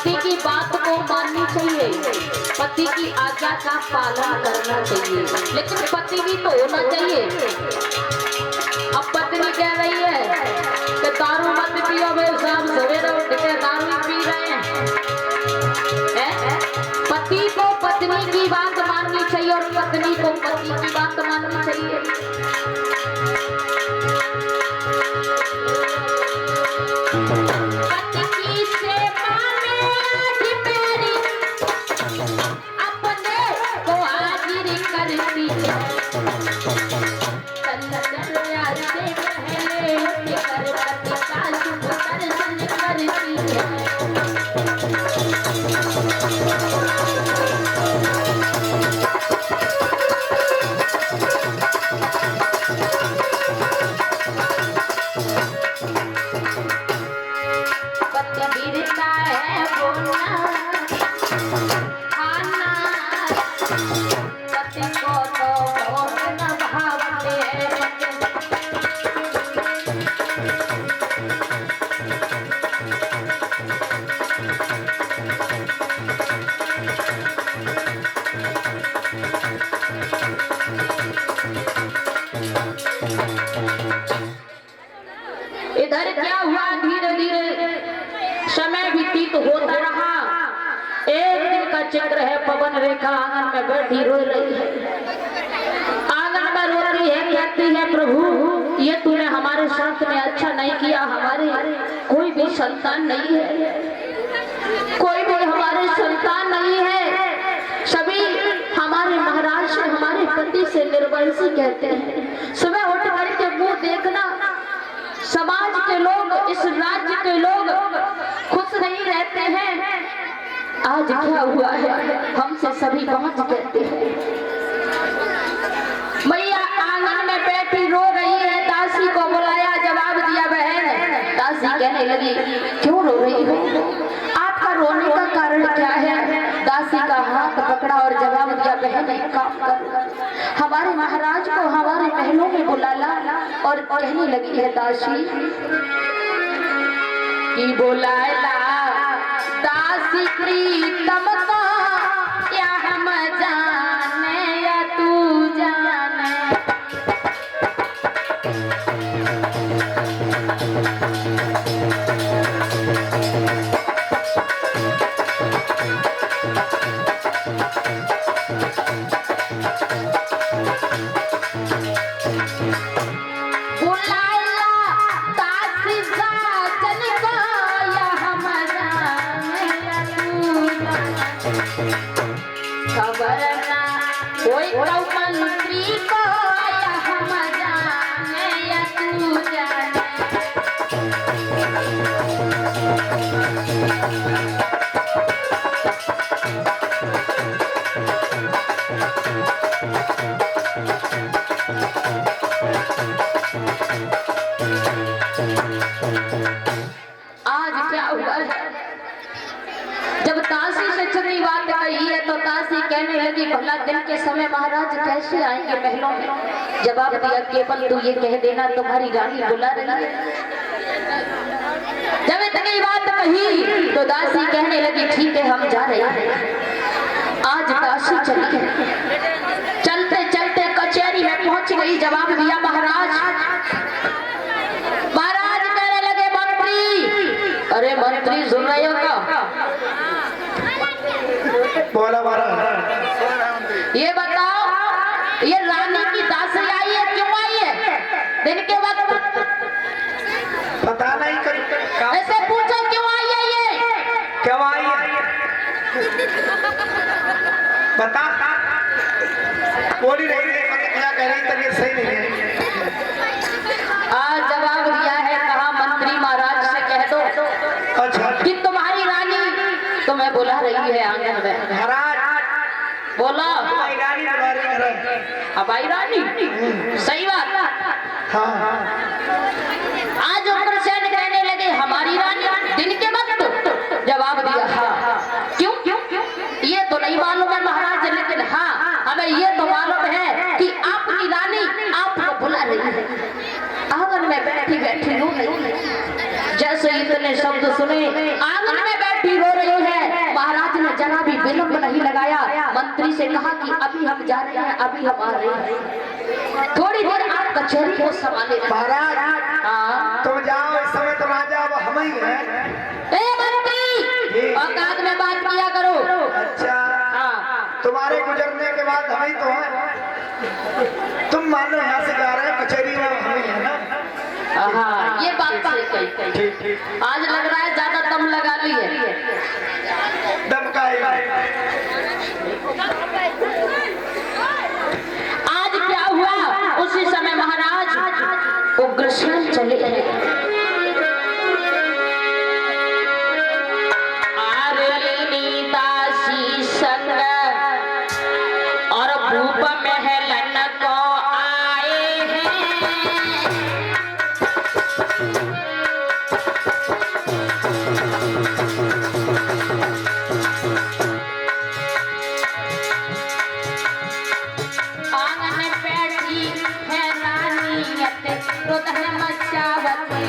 पति की बात को माननी चाहिए, पति की आज्ञा का पालन करना चाहिए, लेकिन पति भी तो होना चाहिए। अब पत्नी कह रही है कि दारू मत पियो, वे शाम सवेरे उठ के दारू पी रहे हैं। पति को पत्नी की बात माननी चाहिए और पत्नी को पति की बात माननी चाहिए। इधर क्या हुआ, धीरे धीरे समय व्यतीत होता रहा। एक दिन का चित्र है, पवन रेखा आंगन में बैठी रो रही है। आंगन में रो रही है, कहती है प्रभु ये तूने हमारे साथ में अच्छा नहीं किया, हमारे कोई भी संतान नहीं है, कोई भी हमारे संतान नहीं है। सभी हमारे महाराज से, हमारे पति से निर्वंशी कहते हैं। सुबह उठ करके मुंह देखना, समाज के लोग, इस राज्य के लोग खुश नहीं रहते हैं। आज क्या हुआ है, हमसे सभी बहुत कहते हैं। मैया आंगन में बैठी रो रही है, दासी को बुलाया, जवाब दिया बहन। दासी कहने लगी क्यों रो रही हो, आपका रोने का कारण क्या है। दासी का हाथ पकड़ा और जवाब दिया बहन एक काम कर, हमारे महाराज को हमारे महलों में बुला ला। और कहने लगी है दासी कि बुलाला दासी प्रीतम को, या हम जाने या तू जाने। कोई मंत्री को या हम जाने या तू जाने। आज क्या हुआ है, जब दासी से छुपी बात कही है तो दासी कहने लगी भला दिन के समय महाराज कैसे आएंगे महलों में। जवाब दिया केवल तू ये कह देना तुम्हारी रानी बुला रही है। जब इतनी बात कही तो दासी कहने लगी ठीक है हम जा रहे हैं। आज दासी चली है, चलते चलते कचहरी में पहुंच गई। जवाब दिया महाराज। महाराज कहने लगे मंत्री। अरे मंत्री सुन रहे हो क्या, बोला महाराज। ये बताओ ये रानी की दासी आई है, क्यों आई है दिन के वक्त? पता नहीं, ऐसे पूछो क्यों आई है, ये क्यों आई है बता। बोली रही है, क्या कह रही, तबीयत सही नहीं है। आज जवाब दिया है, कहा मंत्री महाराज से कह दो अच्छा कि तुम्हारी रानी तुम्हें बुला रही है आंगन में। महाराज बोला रानी बुला रही है। अब आई रानी, सही बात। हाँ आज उग्रसेन कहने लगे हमारी रानी दिन के वक्त। जवाब दिया हाँ। क्यों क्यों क्यों ये तो नहीं मालूम है महाराज, लेकिन हाँ हमें ये तो मालूम है कि आपकी रानी आपको बुला रही है। आंगन में बैठी बैठी रो रही। जैसे इतने शब्द सुने आंगन में बेटी रो रही है। महाराज ने जरा भी विलंब नहीं लगाया, मंत्री से कहा कि अभी हम जा रहे हैं, अभी हम आ रहे हैं, थोड़ी देर आप कचहरी को संभाले। महाराज हाँ तुम जाओ, इस समय तो राजा अब हम ही हैं। मंत्री औकात में बात किया करो। अच्छा हाँ तुम्हारे गुजरने के बाद हम ही तो हैं। तुम मानो यहाँ से जा रहे हो, कचहरी में हम ही है ना। हाँ ये बात सही कही। ठीक ठीक आज लग रहा है ज्यादा दम लगा ली है। दम का ही। आज क्या हुआ, उसी समय महाराज उग्रसेन चले गए। दासी संग और भूप महलन को आए हैं। आंगन बैठी है रानी, क्रोध मचावत है।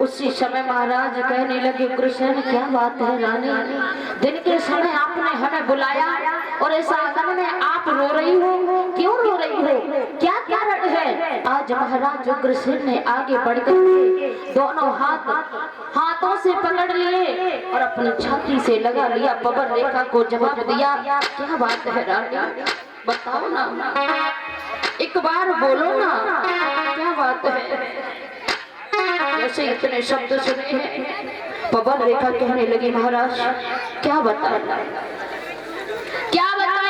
उसी समय महाराज कहने लगे, उग्रसेन क्या बात है रानी, दिन के समय आपने हमें बुलाया और इस आंगन में आप रो रही हो, क्यों रो रही हो, क्या कारण है? आज महाराज उग्रसेन ने आगे बढ़कर दोनों हाथों से पकड़ लिए और अपनी छाती से लगा लिया, पवन रेखा को जवाब दिया, क्या बात है रानी, बताओ ना, एक बार बोलो ना, क्या बात है? जैसे इतने शब्द सुने हैं, पवन रेखा कहने लगी, महाराज क्या बताएं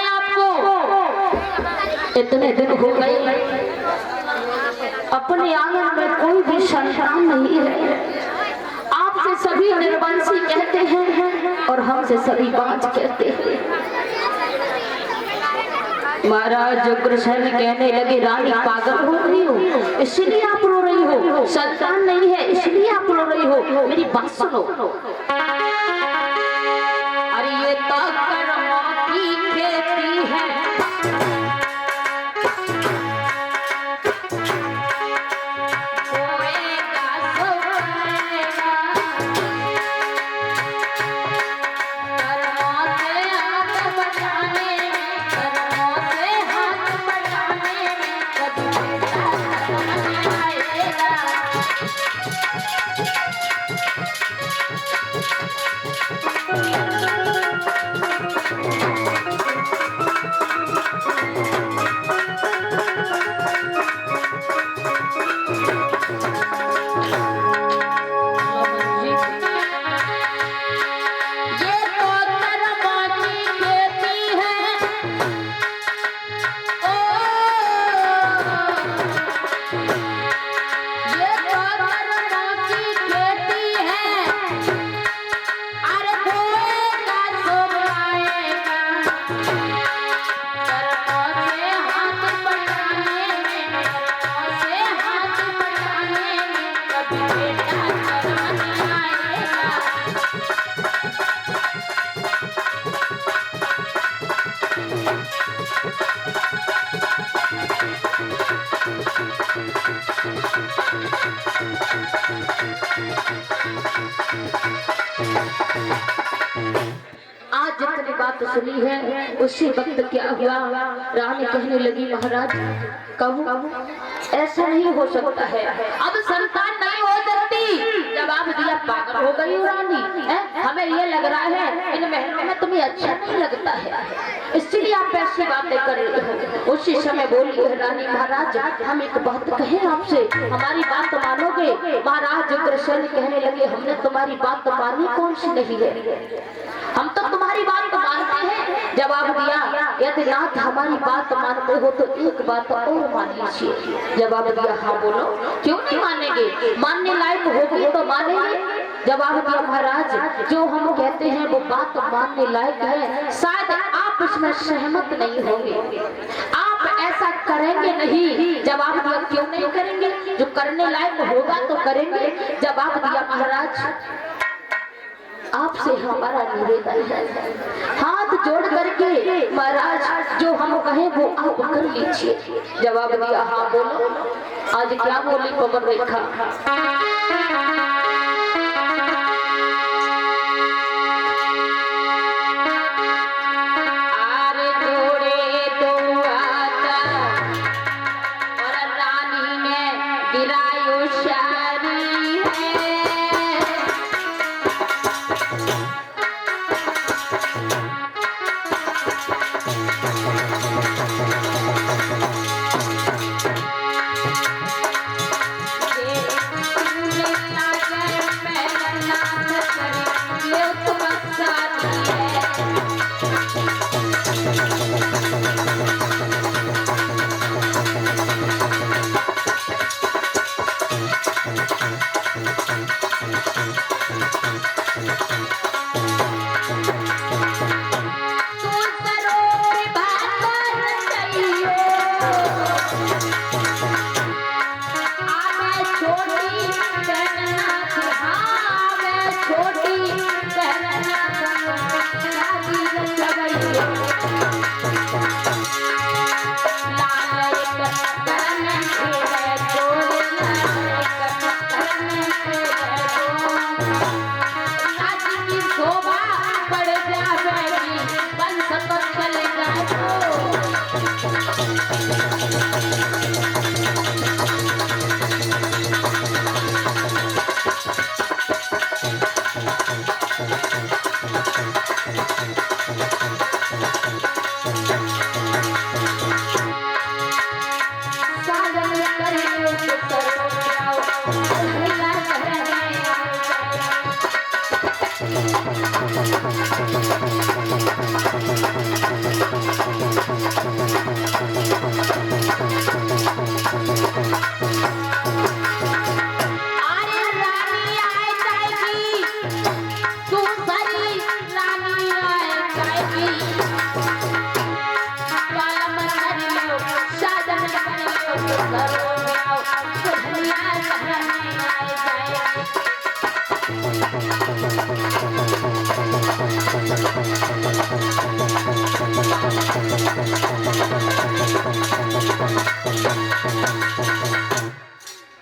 आपको, इतने दिन हो गए अपने आंगन में कोई भी संतान नहीं है, आपसे सभी निर्वंशी कहते हैं और हमसे सभी बांझ कहते हैं। महाराज उग्रसेन कहने लगे, रानी पागल हो रही हो, इसलिए आप रो रही हो, संतान नहीं है इसलिए आप रो रही हो, मेरी बात सुनो। अरे ये तो कर्मों की खेती है, आज जितनी बात सुनी है उसी वक्त क्या हुआ, रानी कहने लगी महाराज कहूँ ऐसा नहीं हो सकता है, अब संतान नहीं हो सकती। जवाब दिया पागल हो गई रानी, हमें ये लग रहा है इन महलों में तुम्हें अच्छा नहीं लगता है, इसलिए आप ऐसी बातें कर रही हो। उसी समय बोली है रानी महाराज हम एक बात कहें आपसे, हमारी बात मानोगे? महाराज उग्रसेन कहने लगे हमने तुम्हारी बात मानी कौन सी नहीं है, हम तो तुम्हारी बात मानते हैं। जवाब दिया यदि नाथ हमारी बात मानते हो तो एक बात और मान लीजिए। जवाब दिया हाँ बोलो, क्यों नहीं मानेंगे, मानने लायक होगी तो मानेंगे। जवाब दिया महाराज जो हम कहते हैं वो बात मानने लायक है, शायद आप इसमें सहमत नहीं होंगे, आप ऐसा करेंगे नहीं। जवाब दिया क्यों नहीं करेंगे, जो करने लायक होगा तो करेंगे। जवाब दिया महाराज आपसे हमारा निवेदन है, हाथ जोड़ करके महाराज जो हम कहें वो आप कर लीजिए। जवाब दिया हाँ बोलो। आज क्या बोली पवन रेखा,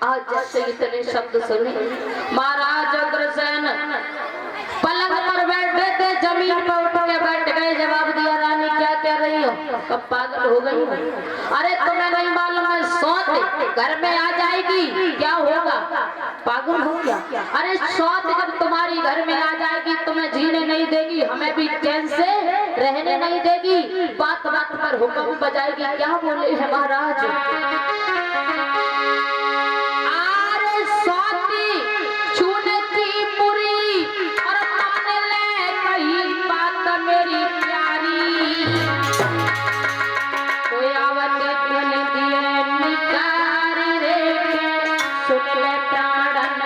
आज जैसे इतने शब्द सुने महाराज अग्रसेन पलंग पर बैठे थे, जमीन पर उठ के बैठ गए। जवाब दिया रानी क्या कह रही हो, कब पागल हो गई हो? अरे तुम्हें नहीं मालूम है सौत घर में आ जाएगी क्या होगा, पागल हो गया? अरे सौत जब तुम्हारी घर में आ जाएगी तुम्हें जीने नहीं देगी, हमें भी चैन से रहने नहीं देगी, बात बात पर हुक्म बजाएगी। क्या बोले है महाराज, मेरी प्यारी कोई आवत दिए निकारी रे सुन ले प्राणन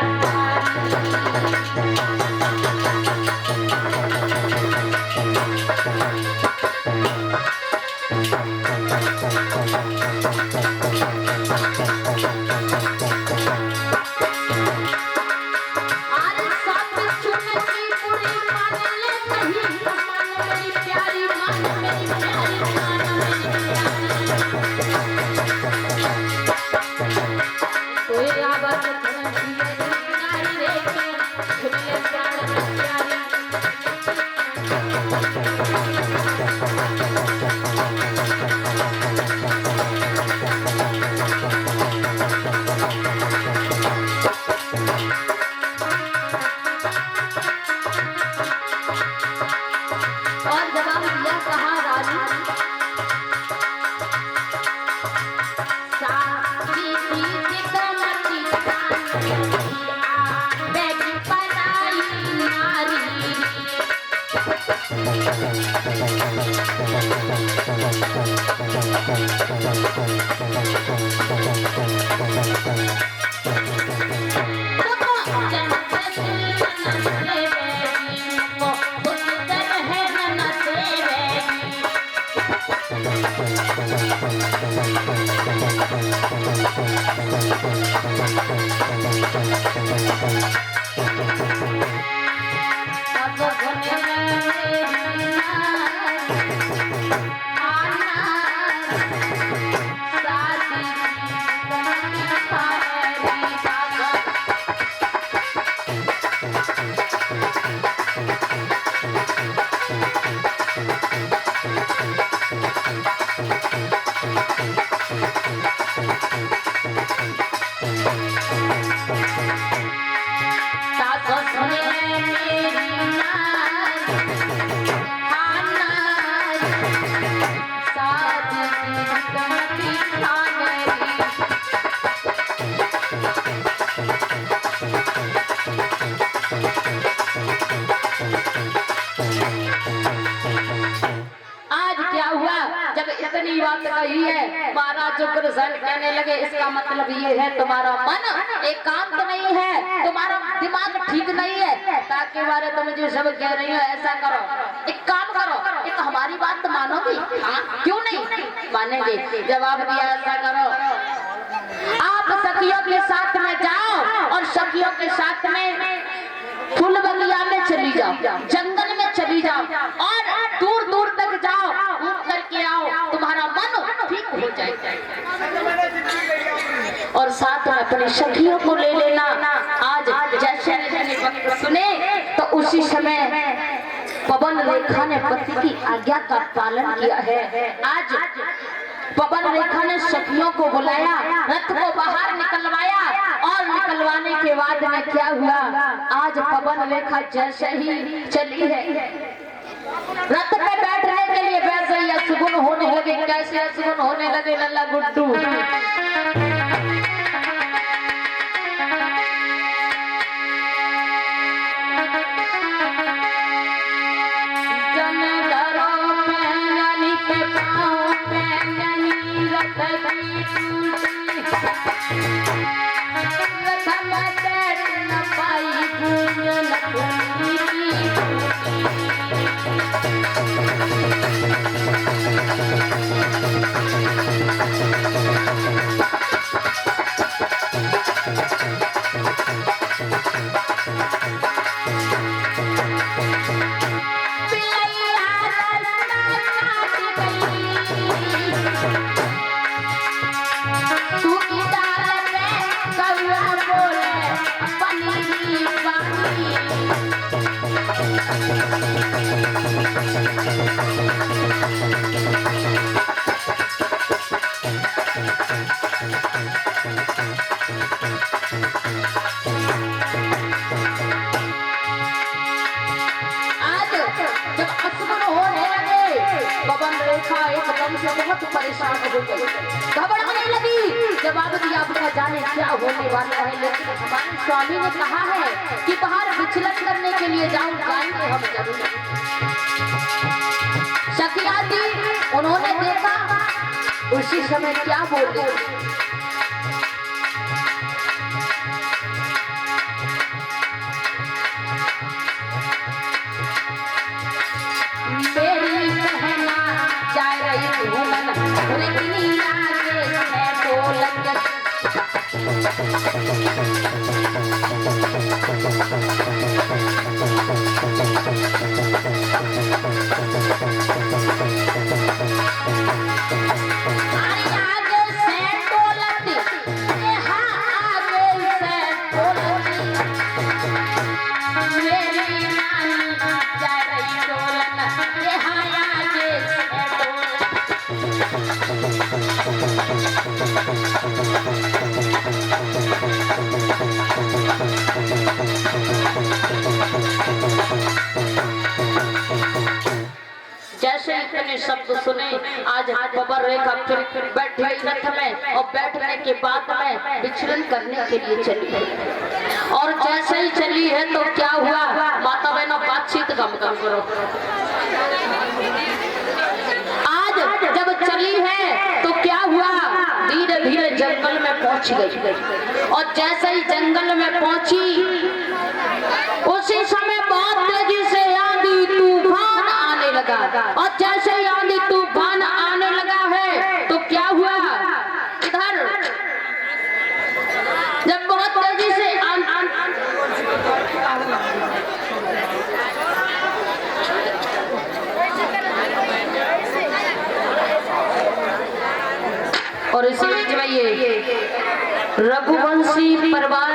इतनी बात कही है महाराज उग्रसेन कहने लगे इसका मतलब ये है तुम्हारा मन एकांत नहीं है, तुम्हारा दिमाग ठीक नहीं है, ताकि बारे तुम जो सब कह रही हो ऐसा करो, एक काम करो, एक हमारी बात तो मानोगी? हाँ क्यों नहीं मानेंगे? जवाब दिया ऐसा करो, आप सखियों के साथ में जाओ और सखियों के साथ में फूल बगिया में चली जाओ, जंगल में चली जाओ और दूर दूर तक जाओ, घूम करके आओ, तुम्हारा मन ठीक हो जाएगा और साथ में अपनी सखियों को ले लेना। आज जैसे सुने तो उसी समय पवन रेखा ने पति की आज्ञा का पालन किया है। आज पवन रेखा ने सखियों को बुलाया, रथ को बाहर निकलवाया और निकलवाने के बाद में क्या हुआ, आज पवन रेखा जैसे ही चली है रथ पे बैठने के लिए वैसे ही असगुन होने लगे। कैसे असगुन होने लगे लल्ला गुड्डू? बहुत परेशान हो गई, घबराने लगी। जवाब दिया आपका जाने क्या होने वाला है, लेकिन हमारे स्वामी ने कहा है कि बाहर विचलन करने के लिए जाऊं, जाएंगे हम जरूर। सखिया जी उन्होंने देखा, उसी समय क्या बोले, शब्द सुने। आज पवन रेखा फिर बैठी रथ में और बैठने के बाद में विचलन करने के लिए चली है और जैसे ही चली है तो क्या हुआ, माता बहनों बातचीत कम करो। धीरे जंगल में पहुंच गई। और जैसे ही जंगल में पहुंची उसी समय बहुत तेजी से आंधी तूफान आने लगा। और जैसे ही आंधी तूफान आने लगा है तो क्या हुआ, इधर जब बहुत तेजी से और इसी बीच में ये रघुवंशी परिवार